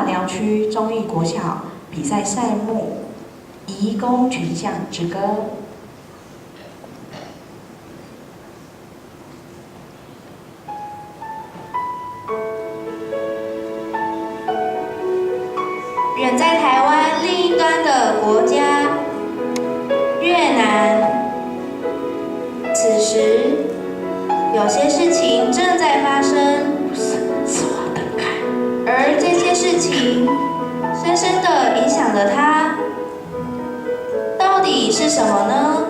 寮区忠义国小比赛赛目《移工群像之歌》。远在台湾另一端的国家越南，此时有些事情正在发生，而这些事情深深地影响了他。到底是什么呢？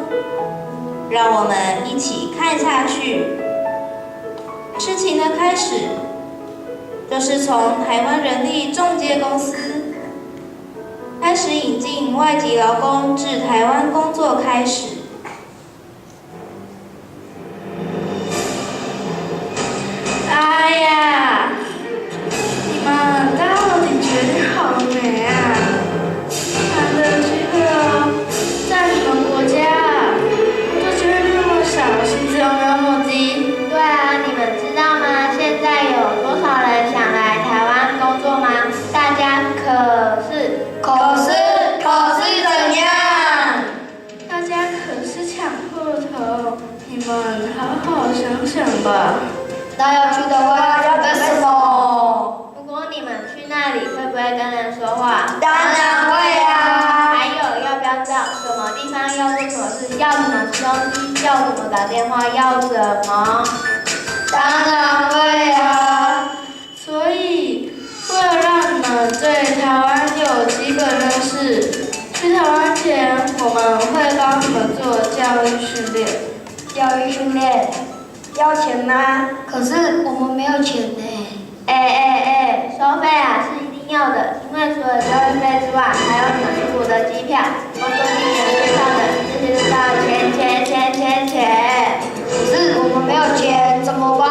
让我们一起看下去。事情的开始就是从台湾人力仲介公司开始引进外籍劳工至台湾工作开始。哎呀，你们到底决定好了没啊？难得的机会哦，在你们国家，工作机会那么少，薪资又那么低。对啊，你们知道吗？现在有多少人想来台湾工作吗？大家可是怎样？大家可是抢破头，你们好好想想吧。那要去的话要干什么？如果你们去那里，会不会跟人说话？当然会啊。还有，要不要知道什么地方要做什么事？要怎么吃东西？要怎么打电话？要怎么？当然会啊。所以，为了让你们对台湾有基本认识，去台湾前我们会帮你们做教育训练。教育训练要钱吗？可是我们没有钱呢。收费啊是一定要的，因为除了教育费之外，还有你们出国的机票、工作经验介绍的，这些都是要钱。可是我们没有钱，怎么办？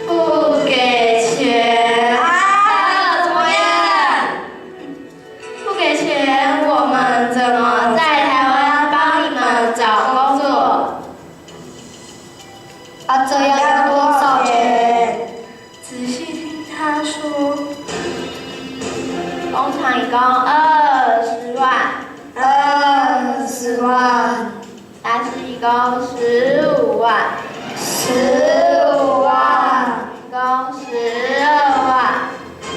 不给钱啊？怎么样？不给钱，我们怎么在台湾帮你们找工作？啊，这样要多少钱？仔细听他说，工厂一共20万20万，大师一共15万15万，一共12万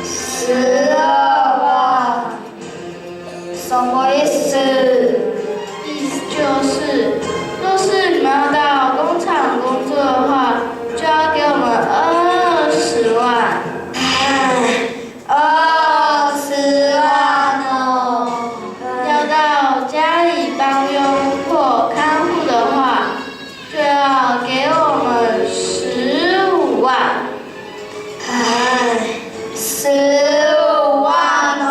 12万，什么意思？意思就是，若是你们要到工厂工作的话，就要给我们20万。唉，20万哦。要到家里帮佣或看护的话，就要给我们15万。唉，15万哦。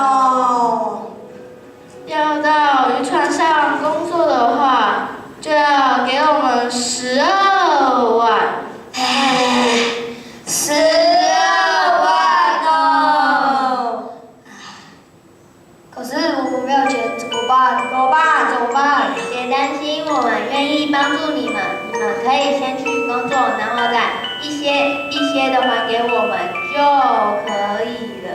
要到渔船上工作的话，就要给我们12万。唉，12万哦。可是我们没有钱，怎么办？别担心，我们愿意帮助你们。你们可以先去工作，然后再一些的还给我们就可以了。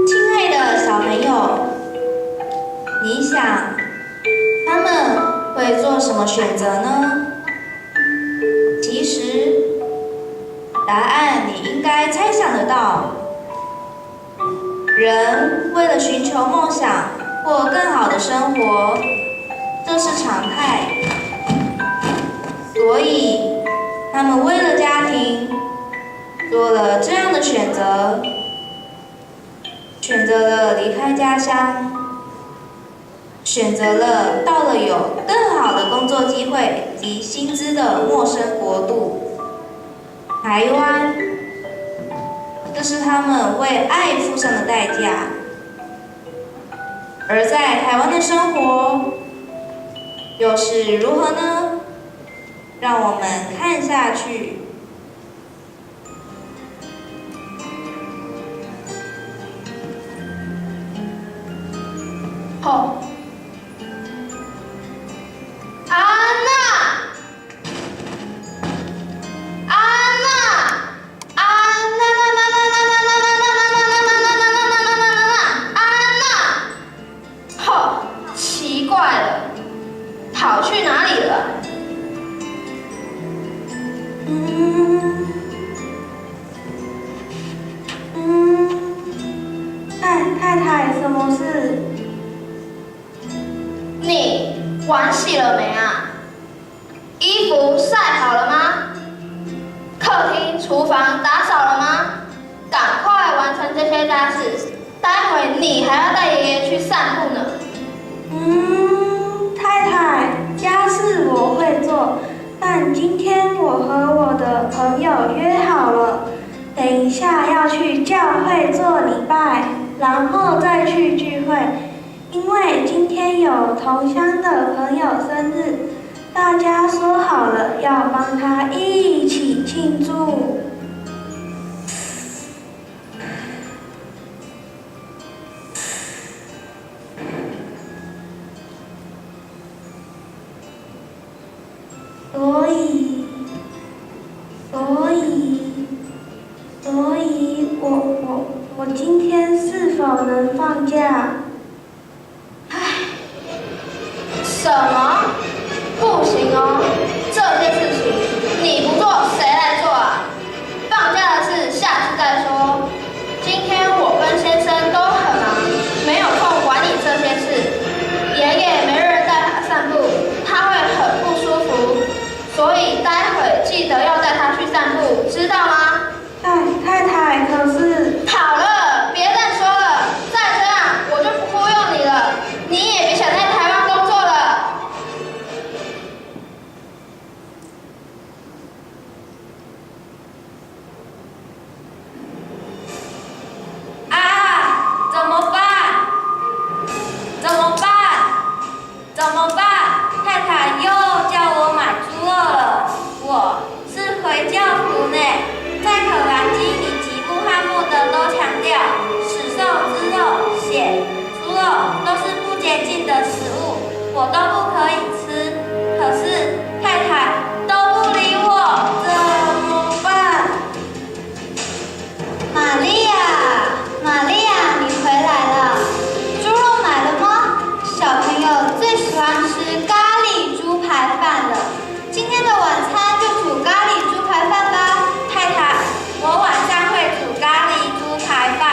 亲爱的小朋友，你想他们会做什么选择呢？其实，答案你应该猜想得到。人为了寻求梦想或更好的生活，这是常态。所以，他们为了家庭，做了这样的选择。选择了离开家乡，选择了到了有更好的工作机会及薪资的陌生国度——台湾。这是他们为爱付上的代价。而在台湾的生活又是如何呢？让我们看下去。吼！安娜，安娜，安娜，吼！奇怪了，跑去哪里了？太太，什么事？你碗洗了没啊？衣服晒好了吗？客厅、厨房打扫了吗？赶快完成这些家事，待会你还要带爷爷去散步呢。太太，家事我会做，但今天我和我的朋友约好了，等一下要去教会做礼拜，然后再去聚会。因为今天有同乡的朋友生日，大家说好了要帮他一起庆祝。所以我今天是否能放假？什么？不行哦！这些事情你不做，谁来做啊？放假的事下次再说。今天我跟先生都很忙，没有空管你这些事。爷爷没人带他散步，他会很不舒服，所以待会记得要带他去散步，知道吗？太太，可是……好了，别再说了，再这样我就不雇佣你了，你也别想在台湾工作了。啊！怎么办？怎么办？怎么办？太太又叫我买猪肉了。我是回教徒呢，在可兰经里吉布和默德都强调，死兽之肉、血、猪肉都是不洁净的食物，我都不可以吃。可是太太都不理我，怎么办？玛利亚，玛利亚，你回来了。猪肉买了吗？小朋友最喜欢吃咖喱猪排饭了。今天的晚餐就煮咖喱猪排饭吧。太太，我晚上会煮咖喱猪排饭，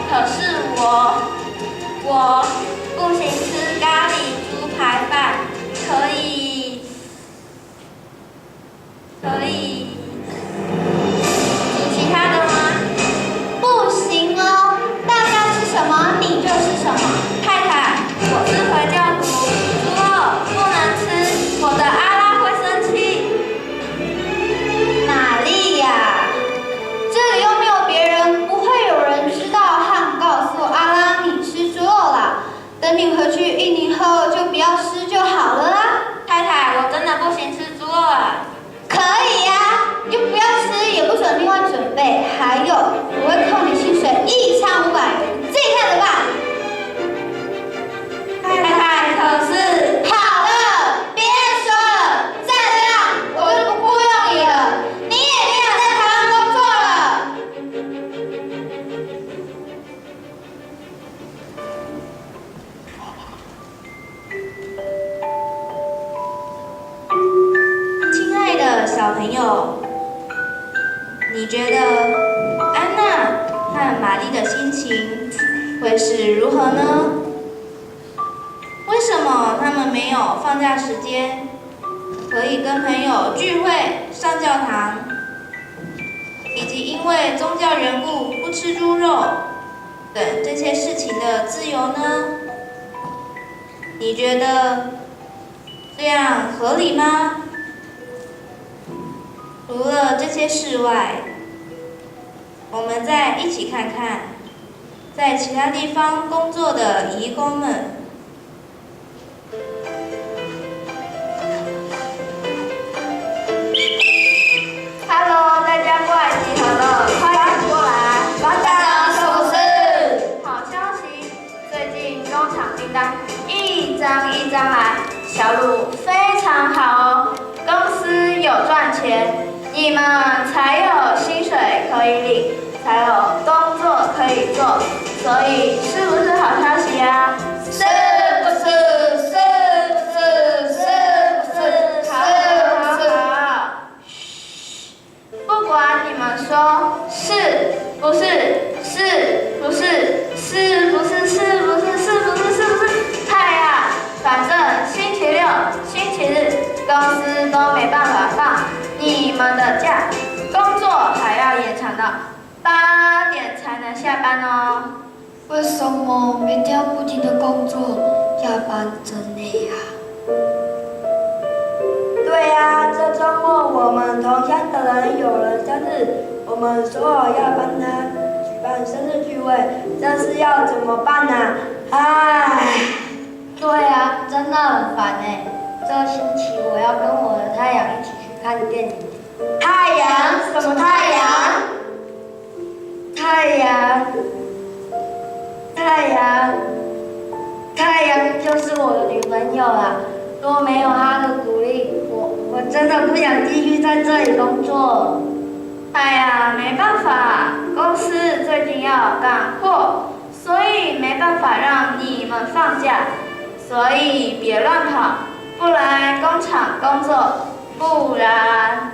可是我不行吃咖喱猪排饭，可以煮其他的吗？不行哦，大家吃什么你就吃什么。太太，我是回教徒，猪肉不能吃，我的阿拉会生气。玛利亚，这里又没有别人，不会有人知道和告诉阿拉你吃猪肉啦。等你回去印尼后就不要吃就好了啦。太太，我真的不行吃猪肉啊。可以呀，你就不要吃，也不准另外准备。还有，我会扣你薪水1餐500元，你自己看着办。太太，可是好了，别说了，再这样我就不雇佣你了，你也别想在台湾工作了。亲爱的小朋友，你觉得安娜和玛丽的心情会是如何呢？为什么他们没有放假时间，可以跟朋友聚会、上教堂，以及因为宗教缘故不吃猪肉等这些事情的自由呢？你觉得这样合理吗？除了这些事外，我们再一起看看，在其他地方工作的移工们。Hello， 大家过来集合了，快点过来！发现了什么事？好消息，最近工厂订单一一张一张来，小鲁非常好哦。公司有赚钱，你们才有薪水可以领，才有工作可以做，所以是不是好消息呀？是不是？是不是？是不是？好。不管你们说是不是，是不是，是不是，是不是，是不是，是不是？太呀，反正星期六、星期日公司都没办法放你们的假，工作还要延长到8点才能下班哦。为什么每天不停的工作，加班真累啊？对呀，这周末我们同乡的人有人生日，我们说好要帮他举办生日聚会，这是要怎么办呢？唉，对呀，真的很烦哎。这星期我要跟我的太阳一起去看电影。太阳？什么太阳？太阳就是我的女朋友啦。如果没有她的鼓励，我真的不想继续在这里工作。哎呀，没办法，公司最近要赶货，所以没办法让你们放假，所以别乱跑，不来工厂工作，不然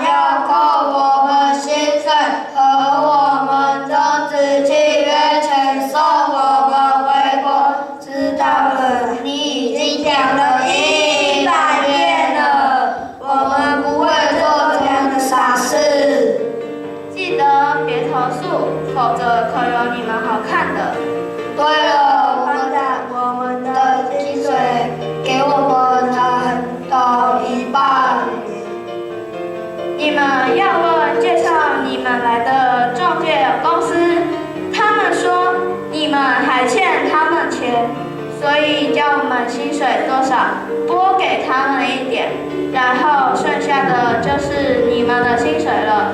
要扣我们薪水和我们终止契约钱，送我们回国。知道了，你已经讲了100遍了，我们不会做这样的傻事。记得别投诉，否则可有你们好看的。对了，我们的薪水给我们还到一半。你们要问介绍你们来的中介公司，他们说你们还欠他们钱，所以叫我们薪水多少拨给他们一点，然后剩下的就是你们的薪水了。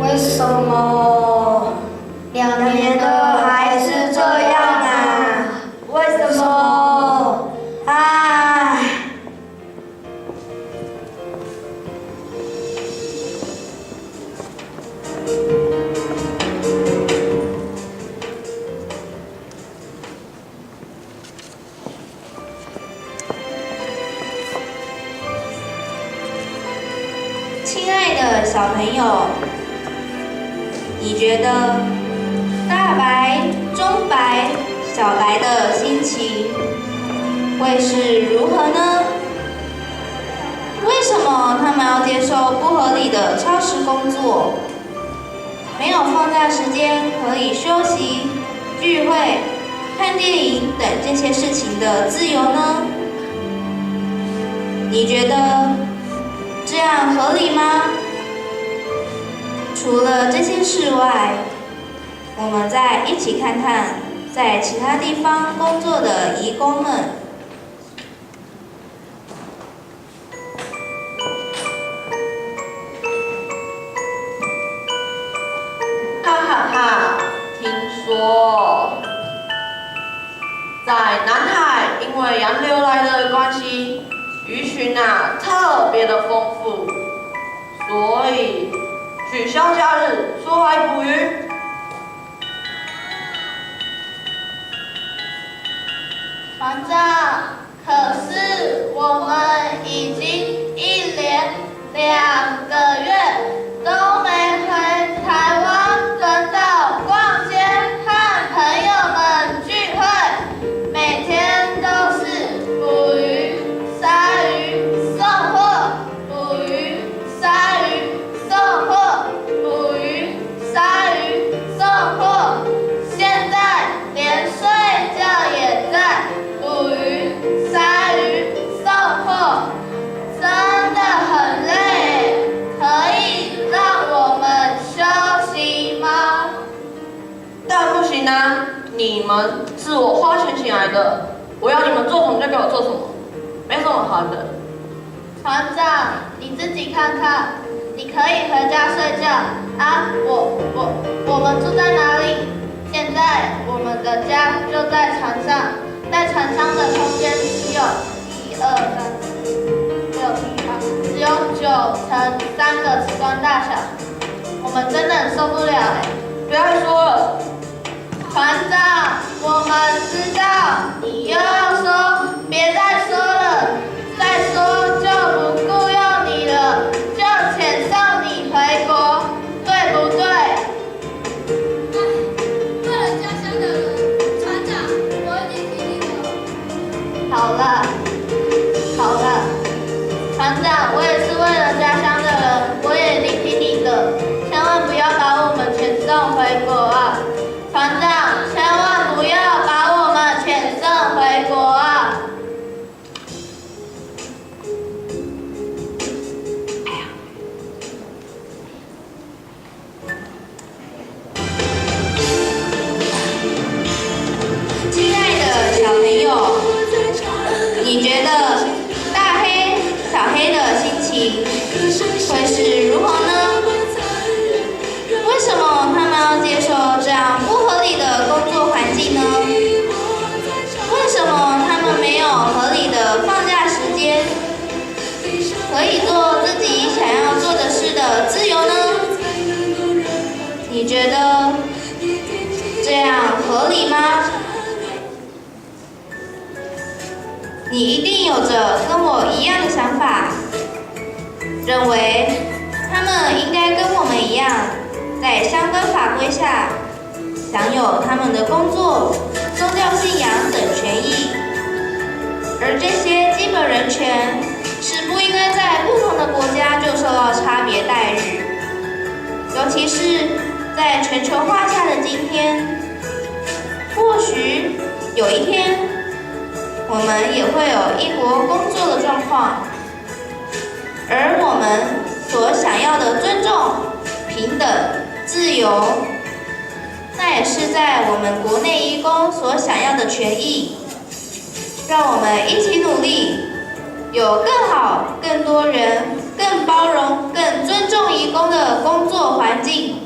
为什么2年了还是这样啊？为什么？唉。亲爱的小朋友，你觉得大白、中白、小白的心情会是如何呢？为什么他们要接受不合理的超时工作？没有放假时间可以休息、聚会、看电影等这些事情的自由呢？你觉得这样合理吗？除了这些事外，我们再一起看看在其他地方工作的移工们。哈哈哈！听说在南海，因为洋流来的关系，鱼群特别的丰富，所以取消假日出海捕鱼。船长，可是我们已经1连2个月都没回台湾本岛逛街和朋友们聚会，每天都是捕鱼、杀鱼、送货、捕鱼、杀鱼、送货、捕鱼、杀鱼、送货，现在连睡觉也在捕鱼、杀鱼、送货，真的很累，可以让我们休息吗？但不行啊！你们是我花钱请来的，我要你们做什么就给我做什么，没什么好的。船长，你自己看看，你可以回家睡觉啊！我们住在哪里？现在我们的家就在船上，在船舱的空间只有1、2、3、6、7、8，只有9乘3个瓷砖大小，我们真的受不了哎！不要说了，船长，我们知道你又要说，别再说了，再说就不雇佣你了，就遣送你回国，对不对？为了家乡的人，船长，我一定听你的。好了，好了，船长，我也是为了家乡的人，我也一定听你的，千万不要把我们遣送回国啊！船长，千万不要把我们遣送回国啊！亲爱的小朋友，你觉得大黑、小黑的心情会是如何呢？为什么他们要接受这样不合理的工作环境呢？为什么他们没有合理的放假时间，可以做自己想要做的事的自由呢？你觉得这样合理吗？你一定有着跟我一样的想法，认为他们应该跟我们一样，在相关法规下享有他们的工作、宗教信仰等权益，而这些基本人权是不应该在不同的国家就受到差别待遇，尤其是在全球化下的今天，或许有一天，我们也会有异国工作的状况，而我们所想要的尊重、平等、自由，那也是在我们国内移工所想要的权益。让我们一起努力，有更好、更多人、更包容、更尊重移工的工作环境。